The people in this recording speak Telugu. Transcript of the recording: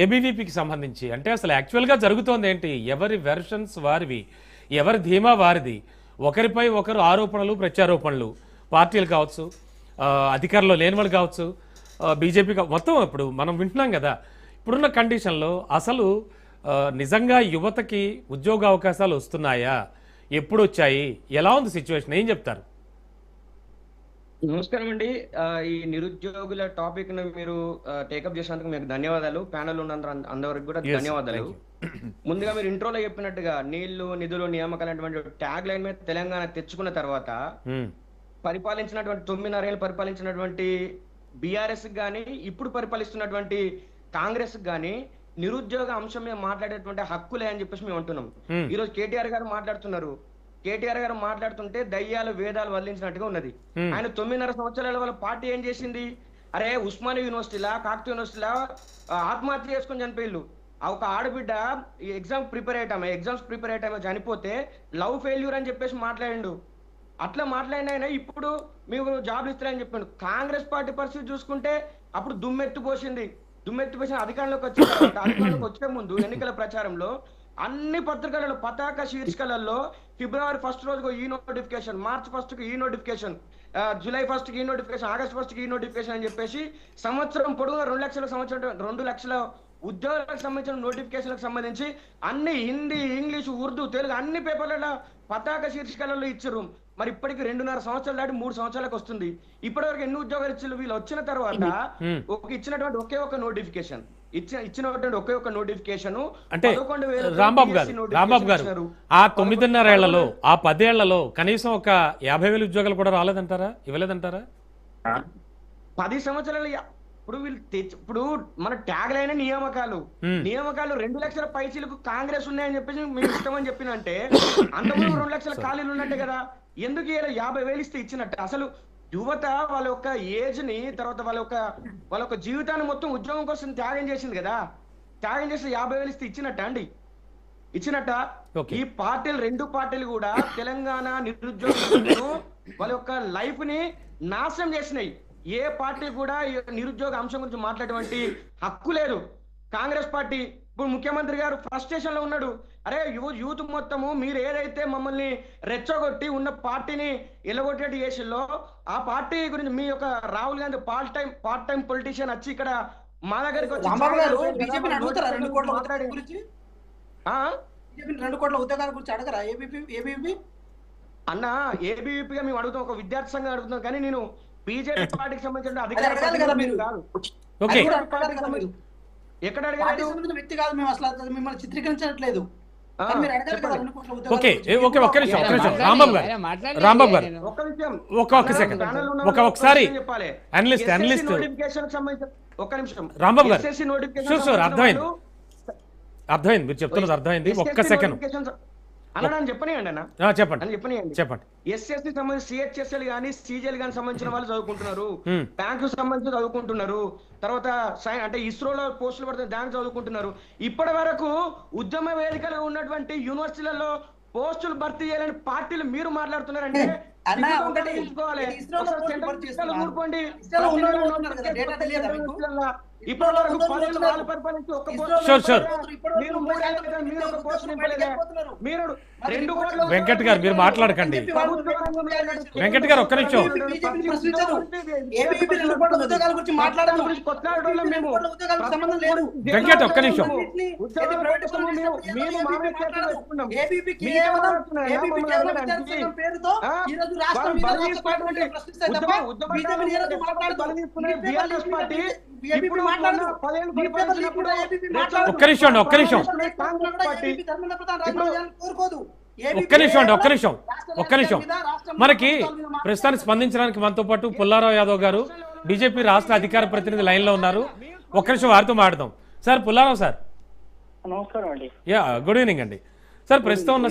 ఏబీవీపీకి సంబంధించి అంటే అసలు యాక్చువల్గా జరుగుతోంది ఏంటి? ఎవరి వెర్షన్స్ వారివి, ఎవరి ధీమా వారిది. ఒకరిపై ఒకరు ఆరోపణలు ప్రత్యారోపణలు, పార్టీలు కావచ్చు, అధికారంలో లేని వాళ్ళు కావచ్చు, బీజేపీ మొత్తం ఇప్పుడు మనం వింటున్నాం కదా. ఇప్పుడున్న కండిషన్లో అసలు నిజంగా యువతకి ఉద్యోగ అవకాశాలు వస్తున్నాయా? ఎప్పుడు వచ్చాయి? ఎలా ఉంది సిచ్యువేషన్? ఏం చెప్తారు? నమస్కారం అండి. ఈ నిరుద్యోగుల టాపిక్ ను మీరు టేకప్ చేసినందుకు మీకు ధన్యవాదాలు. ప్యానల్ ఉన్న అందరికి కూడా ధన్యవాదాలు. ముందుగా మీరు ఇంట్రోలో చెప్పినట్టుగా నీళ్లు, నిధులు, నియామకాలు అనేటువంటి ట్యాగ్ లైన్ మీద తెలంగాణ తెచ్చుకున్న తర్వాత పరిపాలించినటువంటి 9.5 ఏళ్ళు పరిపాలించినటువంటి బీఆర్ఎస్ గానీ, ఇప్పుడు పరిపాలిస్తున్నటువంటి కాంగ్రెస్ గానీ నిరుద్యోగ అంశం మీద మాట్లాడేటువంటి హక్కులే అని చెప్పేసి మేము అంటున్నాం. ఈ రోజు కేటీఆర్ గారు మాట్లాడుతున్నారు. కేటీఆర్ గారు మాట్లాడుతుంటే దయ్యాలు వేదాలు వల్లించినట్టుగా ఉన్నది. ఆయన 9.5 సంవత్సరాల వాళ్ళ పార్టీ ఏం చేసింది? అరే ఉస్మానియా యూనివర్సిటీలా, కాకతీయ యూనివర్సిటీలా ఆత్మహత్య చేసుకుని చనిపోయిల్లు. ఒక ఆడబిడ్డ ఎగ్జామ్స్ ప్రిపేర్ అయ్యామే చనిపోతే లవ్ ఫెయిల్యూర్ అని చెప్పేసి మాట్లాడిండు. అట్లా మాట్లాడిన ఆయన ఇప్పుడు మీకు జాబ్లు ఇస్తారని చెప్పాడు. కాంగ్రెస్ పార్టీ పరిస్థితి చూసుకుంటే అప్పుడు దుమ్మెత్తిపోసిన అధికారంలోకి వచ్చే ముందు ఎన్నికల ప్రచారంలో అన్ని పత్రికలలో పతాక శీర్షికలలో ఫిబ్రవరి 1 రోజుకు ఈ నోటిఫికేషన్, మార్చ్ 1 కు ఈ నోటిఫికేషన్, జూలై 1 కి ఈ నోటిఫికేషన్, ఆగస్ట్ 1 కి ఈ నోటిఫికేషన్ అని చెప్పేసి సంవత్సరం పొడుగునా 2 లక్షల ఉద్యోగాలకు సంబంధించిన నోటిఫికేషన్లకు సంబంధించి అన్ని హిందీ, ఇంగ్లీషు, ఉర్దూ, తెలుగు అన్ని పేపర్లలో పతాక శీర్షికలలో ఇచ్చారు. మరి ఇప్పటికి 2.5 సంవత్సరాలు దాటి 3 సంవత్సరాలకు వస్తుంది. ఇప్పటివరకు ఎన్ని ఉద్యోగాలు ఇచ్చారు? వీళ్ళు వచ్చిన తర్వాత ఇచ్చినటువంటి ఒకే ఒక నోటిఫికేషన్ ఒకే ఒక నోటిఫికేషన్ అంటే రాంబాబు గారు ఆ 9.5 ఏళ్లలో, ఆ 10 ఏళ్లలో కనీసం ఒక 50,000 ఉద్యోగాలు కూడా రాలేదంటారా? ఇవ్వలేదంటారా? 10 సంవత్సరాలు ఇప్పుడు మన ట్యాగ్ లైన్ నియామకాలు 2 లక్షల పైసలకు కాంగ్రెస్ ఉన్నాయని చెప్పేసి మేము ఇష్టమని చెప్పినంటే అంతకుముందు 2 లక్షల ఖాళీలు ఉన్నట్టే కదా. ఎందుకు 50,000 ఇస్తే ఇచ్చినట్టు? అసలు యువత వాళ్ళ యొక్క ఏజ్ ని, తర్వాత వాళ్ళ యొక్క జీవితాన్ని మొత్తం ఉద్యోగం కోసం త్యాగం చేసింది కదా. త్యాగం చేసి 50,000 ఇస్తే ఇచ్చినట్ట. ఈ పార్టీలు, 2 పార్టీలు కూడా తెలంగాణ నిరుద్యోగులను వాళ్ళ యొక్క లైఫ్ ని నాశనం చేసినాయి. ఏ పార్టీ కూడా నిరుద్యోగ అంశం గురించి మాట్లాడేటువంటి హక్కు లేదు. కాంగ్రెస్ పార్టీ ఇప్పుడు ముఖ్యమంత్రి గారు ఫ్రస్ట్రేషన్ లో ఉన్నాడు. అరే యూత్ మొత్తము మీరు ఏదైతే మమ్మల్ని రెచ్చగొట్టి ఉన్న పార్టీని ఎలగొట్టేటి చేసిల్లో ఆ పార్టీ గురించి మీ యొక్క Rahul Gandhi part time politician వచ్చి ఇక్కడ మా దగ్గరికి వచ్చి 2 కోట్ల ఉద్యోగాల గురించి అడగరా ఏబీవీపీ అన్న? ఏబీవీపీగా మేము అడుగుతాం, ఒక విద్యార్థి సంఘం అడుగుతాం. కానీ నేను బీజేపీ పార్టీకి సంబంధించిన అధికార ఎక్కడ అడగాలి? వ్యక్తి కాదు, మేము అసలు మిమ్మల్ని చిత్రీకరించట్లేదు. ఒకసారి అర్థమైంది మీరు చెప్తున్నది, అర్థమైంది. ఒక్క సెకండ్ చెప్పండి. ఎస్ఎస్సి సంబంధించి సిహెచ్ఎస్ఎల్ గానీ, సిజిఎల్ గానీ సంబంధించిన వాళ్ళు చదువుకుంటున్నారు, బ్యాంకు సంబంధించి చదువుకుంటున్నారు, తర్వాత అంటే ఇస్రోలో పోస్టులు పడుతున్న దానికి చదువుకుంటున్నారు. ఇప్పటి వరకు ఉద్యమ వేదికలో ఉన్నటువంటి యూనివర్సిటీలలో పోస్టులు భర్తీ చేయాలని పార్టీలు మీరు మాట్లాడుతున్నారంటే వెంకట్ గారు మీరు మాట్లాడకండి. వెంకట్ గారు ఒక్క నిమిషం. వెంకట్ ఒక్క నిమిషం. ఒక్క నిమిషం. మనకి ప్రస్తుతానికి స్పందించడానికి మనతో పాటు పుల్లారావు యాదవ్ గారు, బీజేపీ రాష్ట్ర అధికార ప్రతినిధి లైన్ లో ఉన్నారు. ఒక్క నిమిషం వారితో మాట్లాడదాం. సార్ పుల్లారావు సార్, నమస్కారం అండి. గుడ్ ఈవినింగ్ అండి. సార్ ప్రస్తుతం ఉన్న